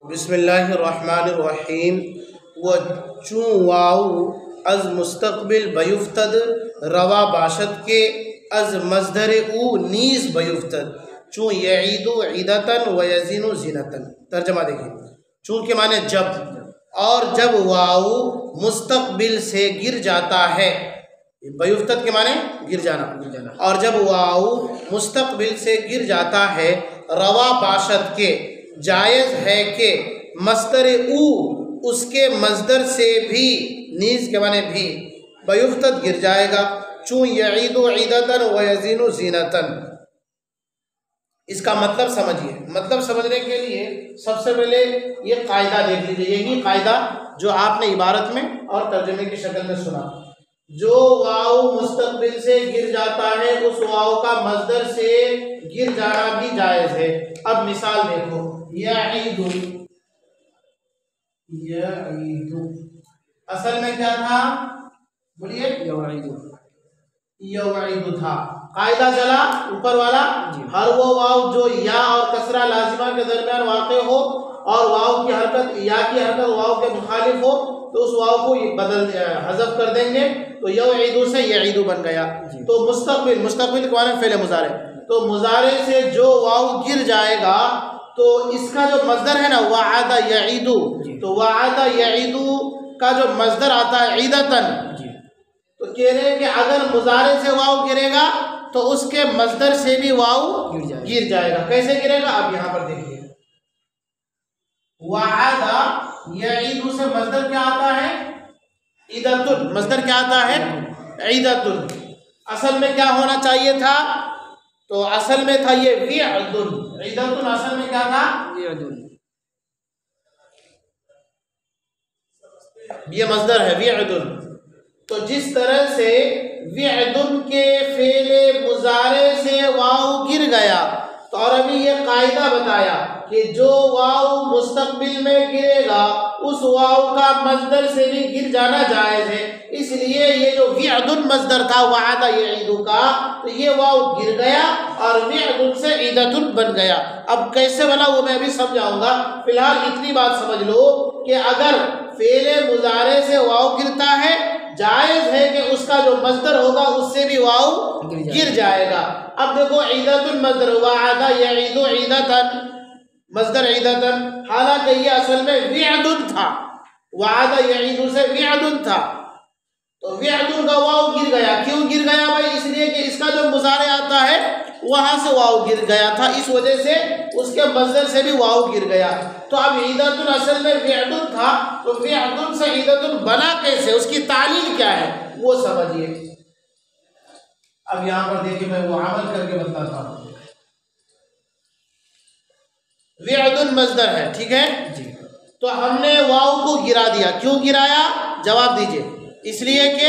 बिस्मिल्लाहिर्रहमानिर्रहीम। व चूँ वाव अज़ मुस्तक़बिल बयुफ्तद रवा बाशत के अज़ मज़दर ऊ नीज़ बयुफ्तद चूँ यईदु ईदतन व यज़ीनु ज़ीनतन। तर्जमा देखिए, चूँ के माने जब, और जब वाव मुस्तक़बिल से गिर जाता है, बयुफ्तद के माने गिर जाना, और जब वाव मुस्तक़बिल से गिर जाता है रवा बाशत के, जायज़ है कि मस्दर ऊ उसके मस्दर से भी, नीज़ के माने भी, बयुफ्तद गिर जाएगा। चूँ यईदु ईदतन व यज़ीनु ज़ीनतन। इसका मतलब समझिए। मतलब समझने के लिए सबसे पहले ये कायदा देख लीजिए। यही कायदा जो आपने इबारत में और तर्जुमे की शक्ल में सुना। जो वाव मुस्तक़बिल से गिर जाता है उस वाव का मस्दर से गिर जाना भी जायज़ है। अब मिसाल देखो, यईदु, यईदु असल में क्या था, बोलिए, यईदु था। कायदा चला ऊपर वाला, हर वो वाव जो या और कसरा लाजिमा के दरमियान वाक़े हो और वाव की हरकत, या की हरकत वाव के मुखालिफ हो, तो उस वाव को बदल हज़फ कर देंगे, तो यईदु से यईदु बन गया। तो मुस्तक़बिल, मुस्तक़बिल के माने फ़ेल मुज़ारे, तो मुज़ारे से जो वाव गिर जाएगा तो इसका जो मज़दर है ना, वअदा यईदु, तो वअदा यईदु का जो मज़दर आता है ईदतन, तो कह रहे हैं कि अगर मुज़ारे से वाव गिरेगा तो उसके मज़दर से भी वाव गिर जाएगा। कैसे गिरेगा, आप यहाँ पर देखिए। वअदा यईदु से मज़दर क्या आता है, ईदतुन। मज़दर क्या आता है, ईदतुन। असल में क्या होना चाहिए था, तो असल में था ये विअदुन। ईदतुन असल में क्या था, विअदुन। ये मज़दर है विअदुन। तो जिस तरह से विअदुन के फेले मुज़ारे से वाव गिर गया, तो और अभी ये कायदा बताया कि जो वाव मुस्तक़बिल में गिरेगा उस वाव का मज़दर से भी गिर जाना जायज़ है। इसलिए ये जो विअदुन मज़दर था वअदा यईदु का, तो ये वाव गिर गया और विअदुन से ईदतुन बन गया। अब कैसे बना वो मैं अभी समझाऊंगा। फिलहाल इतनी बात समझ लो कि अगर फेले मुज़ारे से वाव गिरता है, जायज़ है कि उसका जो मज़दर होगा उससे भी वाव गिर जाएगा। अब देखो, ईदतुन मज़दर, वअदा यईदु ईदतन, मज़दर ईदतन, हालांकि ये असल में विअदुन था, वअदा यईदु से विअदुन था, तो विअदुन का वाव गिर गया। क्यों गिर गया भाई, इसलिए कि इसका जो मुज़ारे आता है वहां से वाव गिर गया था, इस वजह से उसके मज़दर से भी वाव गिर गया। तो अब ईदतुन असल में विअदुन था, तो विअदुन से ईदतुन बना कैसे, उसकी तालील क्या है वो समझिए। अब यहां पर देखिए, मैं वो अमल करके बताता हूं। विअदुन मज़दर है, ठीक है जी। तो हमने वाव को गिरा दिया। क्यों गिराया, जवाब दीजिए। इसलिए कि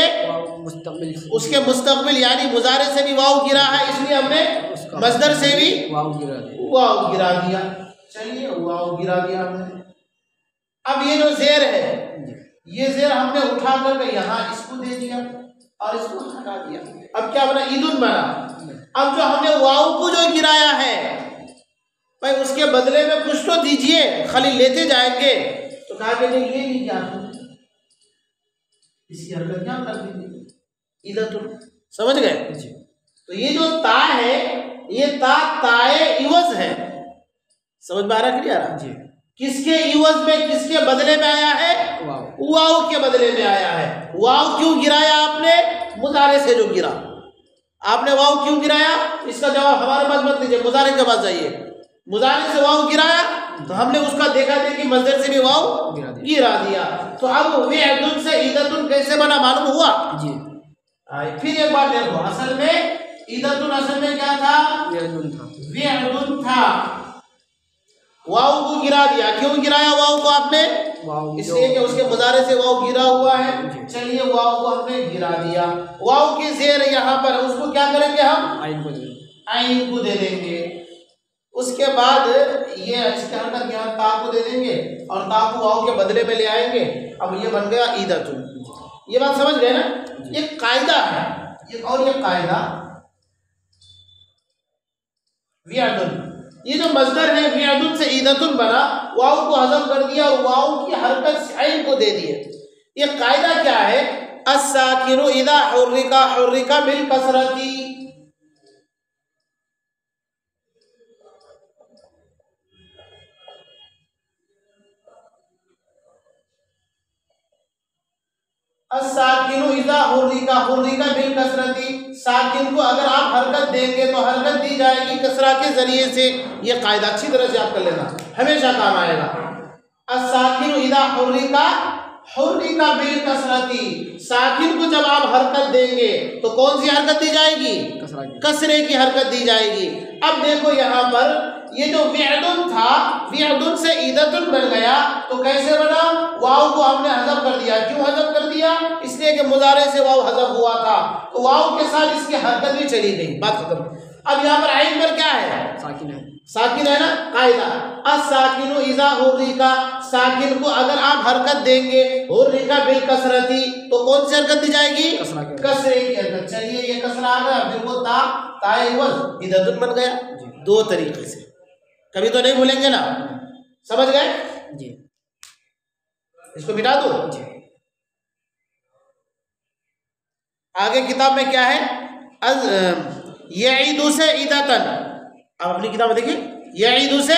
उसके मुस्तक़बिल यानी मुज़ारे से भी वाव गिरा है, इसलिए हमने मज़दर से भी वाव गिरा दिया। चलिए, वाव गिरा दिया हमने। अब ये जो ज़ेर है, ये ज़ेर हमने उठा करके यहाँ इसको दे दिया और इसको हटा दिया। अब क्या बना, ईदुन बना। अब जो हमने वाव को जो गिराया है भाई, उसके बदले में कुछ तो दीजिए, खाली लेते जाएंगे। तो कहा कि ये लीजिए, आप इसकी हरकत क्या कर दीजिए, ईदतुन। समझ गए जी। तो ये जो ता है, ये ताए इवज है। समझ में आ रहा, क्लियर जी। किसके इवज में, किसके बदले में आया है, वाव के बदले में आया है। वाव क्यों गिराया आपने, मुज़ारे से जो गिरा। आपने वाव क्यों गिराया, इसका जवाब हमारे पास मत लीजिए, मुज़ारे के पास जाइए। मुज़ारे से वाव गिराया तो हमने उसका देखा कि मज़दर से भी वाव गिरा दिया। तो अब विअदुन से ईदतुन कैसे बना, मालूम हुआ जी। फिर एक बार देखो, असल में ईदतुन असल में क्या था, विअदुन था। वाव को गिरा दिया। क्यों गिराया वाव को आपने, इसलिए कि उसके मुज़ारे से वाव गिरा हुआ है। चलिए, वाव को हमने गिरा दिया। वाव की ज़ेर यहाँ पर, उसको क्या करेंगे हम, आइन को दे देंगे। उसके बाद ये इसके अंदर यहाँ ता को दे देंगे और ता को वाव के बदले में ले आएंगे। अब ये बन गया ईदतुन। ये बात समझ गए ना, ये कायदा है। ये और ये कायदा विअदुन, ये जो मजदर है विअदुन से ईदतुन बना, वाव को हज़फ कर दिया और वाव की हरकत आइन को दे दिए। ये कायदा क्या है? अस्साकिनु इदा हुर्रिका हुर्रिका बिल कसरती। अस्साकिनु इदा हुर्रिका हुर्रिका बिल कसरती, साकिन को अगर आप हरकत देंगे तो हरकत दी जाएगी कसरा के जरिए से। ये कायदा अच्छी तरह से आप कर लेना, हमेशा काम आएगा। अस्साकिनु इदा हुर्रिका हुर्रिका बिल कसरती, साकिन को जब आप हरकत देंगे तो कौन सी हरकत दी जाएगी? कसरे की हरकत दी जाएगी। अब देखो यहाँ पर ये जो विअदुन था, विअदुन से ईदतुन बन गया, तो कैसे बना? वाव को हमने हज़फ कर दिया। क्यों हज़फ कर दिया? इसलिए कि मुजारे से वाव हज़फ हुआ था, तो वाव के साथ इसकी हरकत भी चली गई, बात खत्म। अब यहाँ पर आइन पर क्या है? साकिन है, साकिन है ना। कायदा अस्साकिनु इज़ा हुर्रिका, साकिन को अगर आप हरकत देंगे हुर्रिका बिल कसरती, तो कौन सी हरकत दी जाएगी? कसरे की हरकत। चलिए ये कसरा आ गया, फिर वो ताए वज़ ईदतुन बन गया। दो तरीके से, कभी तो नहीं भूलेंगे ना, समझ गए जी। इसको मिटा दो जी। आगे किताब में क्या है? यईदु से ईदतन, अब अपनी किताब में देखिए, यईदु से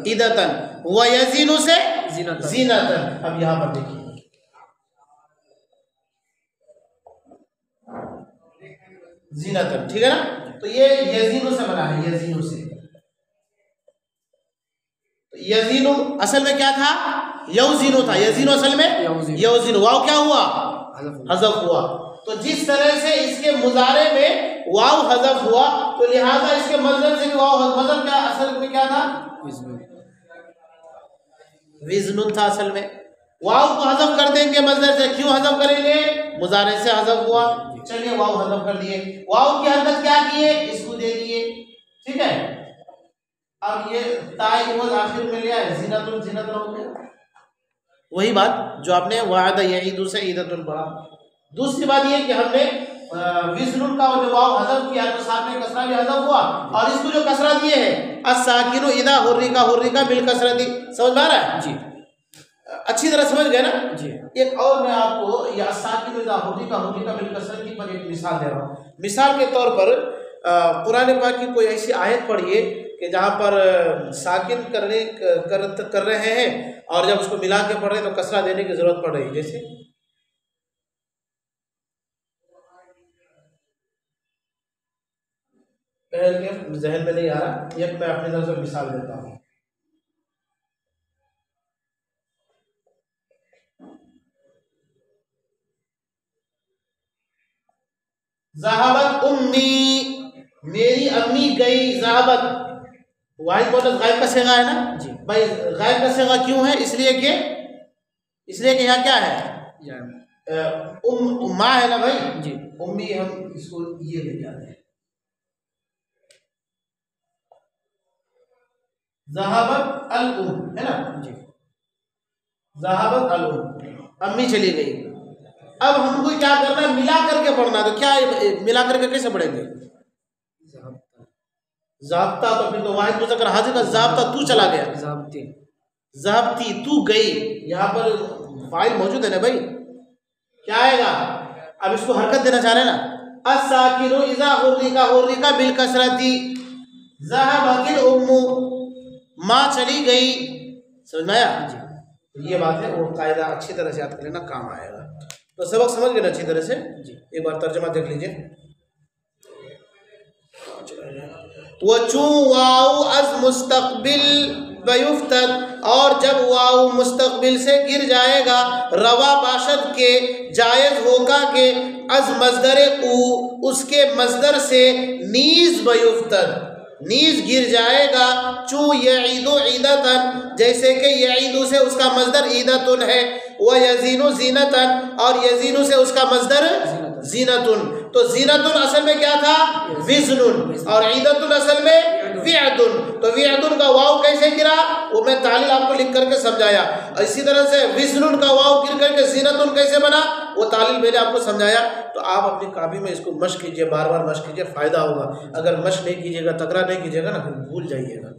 ईदतन व यजीनु से जीनतन। अब यहां पर देखिए जीनतन, ठीक है ना। तो ये यजीनु से बना है, यजीनु से। यजीनु असल में क्या था? यौजीनु था। यजीनु असल में यौजीनु, वाव क्या हुआ? हज़फ हुआ। तो जिस तरह से इसके मुजारे में वाव हज़फ हुआ, तो लिहाजा इसके मज़दर से भी वाव, मज़दर क्या असल में क्या था? विज़नुन था असल में। वाव को हज़फ कर देंगे मज़दर से। क्यों हज़फ करेंगे? मुजारे से हज़फ हुआ। चलिए वाव हज़फ कर दिए, वाव की हरकत क्या किए? इसको दे दिए, ठीक है। अब ये ताई वज़ आखिर में लिया है, ज़ीनतुन ज़ीनतुन हो गया। वही बात जो आपने वादा यईदु से ईदतुन पढ़ा। दूसरी बात ये कि हमने विज़नुन का जो वाव हज़फ किया तो साथ में कसरा भी हज़फ हुआ, और इसको जो कसरा दिए है अस्साकिनु इदा हुर्रिका हुर्रिका बिल कसरती। समझ में आ रहा है जी? अच्छी तरह समझ गए ना जी। एक और मैं आपको या अस्साकिनु इदा हुर्रिका हुर्रिका बिल कसरती पर एक मिसाल दे रहा हूँ। मिसाल के तौर पर कुरान पाक की कोई ऐसी आयत पढ़िए कि जहाँ पर साकिन कर रहे हैं और जब उसको मिला के पढ़ रहे हैं तो कसरा देने की जरूरत पड़ रही है। जैसे जहन में नहीं आ रहा, ये मैं अपनी तरफ से मिसाल देता हूँ। ज़हाबत उम्मी, मेरी अम्मी गई। ज़हाबत वाहिद बोनस गायब का सेगा है ना जी भाई। गायब का सेगा क्यों है? इसलिए कि यहाँ क्या है? उम्मा है ना भाई जी। उम्मी हम इसको ये ले जाते हैं। ज़हाबत अल उम है ना जी। ज़हाबत अल उम, अम्मी चली गई। अब हमको क्या करना है? मिला करके पढ़ना। तो क्या मिला करके कैसे पढ़ेंगे? ज़ाब्ता, तो फिर तो वाहिद मुज़क्कर हाजिर का ज़ाब्ता, तू चला गया। ज़ाब्ती, तू गई। यहाँ पर फाइल मौजूद है ना भाई, क्या आएगा? अब इसको हरकत देना चाह रहे हैं ना। अस्साकिनु इज़ा हुर्रिका हुर्रिका बिल कसरती, ज़हबतिल उम्मु, माँ चली गई। समझ में आया? ये बात है, वो कायदा अच्छी तरह से याद कर लेना, काम आएगा। तो सबक समझ गए ना अच्छी तरह से जी। एक बार तर्जुमा देख लीजिए। वचू वाउ अज मुस्तकबिल बयुफ्तद, और जब वाउ मुस्तकबिल से गिर जाएगा, रवा बाशद के जायज होगा के अज मजदर उ, उसके मजदर से नीज बयुफ्तद, नीज गिर जाएगा। चू यईदु ईदतन, जैसे कि यईदु से उसका मजदर ईदतुन है, व यजीनु जीनतन, और यजीनु से उसका मजदर जीनतुन। तो जीनतुन असल में क्या था? विज़नुन, और ईदतुन असल में विअदुन। तो विअदुन का वाव कैसे गिरा वो मैं तालील आपको लिख करके समझाया। इसी तरह से विज़नुन का वाव गिर करके जीनतुन कैसे बना वो तालील मैंने आपको समझाया, तो आप अपनी कापी में इसको मश्क कीजिए, बार बार मश्क कीजिए, फ़ायदा होगा। अगर मश्क नहीं कीजिएगा, तकरार नहीं कीजिएगा ना, फिर भूल जाइएगा।